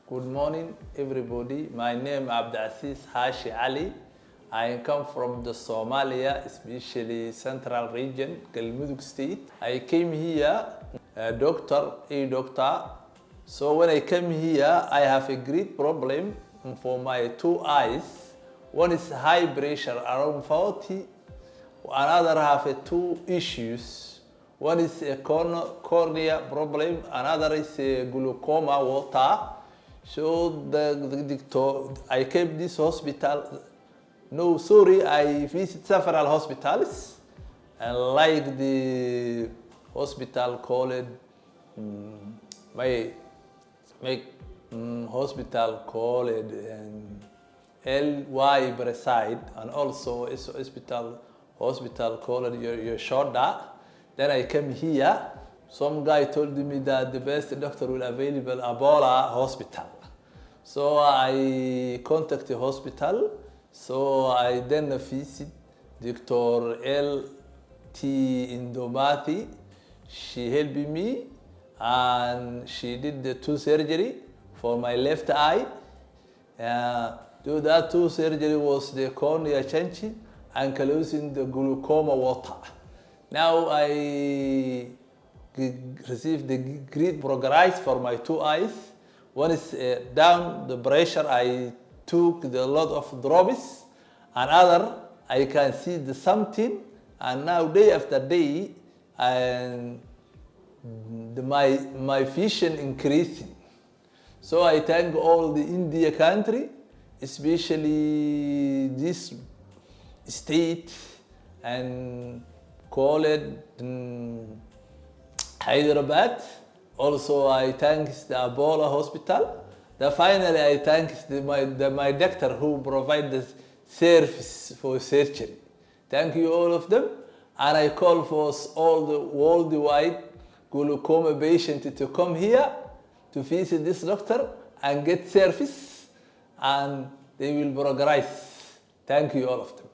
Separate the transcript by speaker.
Speaker 1: Good morning, everybody. My name is Abdi Asis Hashi Ali. I come from the Somalia, especially central region, Galmudug State. I came here, a doctor. So when I came here, I have a great problem for my two eyes. One is high pressure, around 40. Another have two issues. One is a cornea problem, another is a glaucoma water. So the doctor, I came this hospital. No, sorry, I visit several hospitals, and like the hospital called hospital called LY Breside, and also a hospital called your shoulder. Then I came here. Some guy told me that the best doctor will available Ebola hospital. So I contact the hospital. So I then visit Dr Indumathy. She helped me and she did the two surgery for my left eye. That two surgery was the cornea changing and closing the glaucoma water. Now I received the great progress for my two eyes. One is down the pressure. I took a lot of drops. Another, I can see the something. And now day after day, and my vision increasing. So I thank all the India country, especially this state, and call it Hyderabad. Also, I thank the Ebola hospital. Finally, I thank my doctor who provide the service for surgery. Thank you all of them. And I call for all the worldwide glaucoma patients to come here to visit this doctor and get service, and they will progress. Thank you all of them.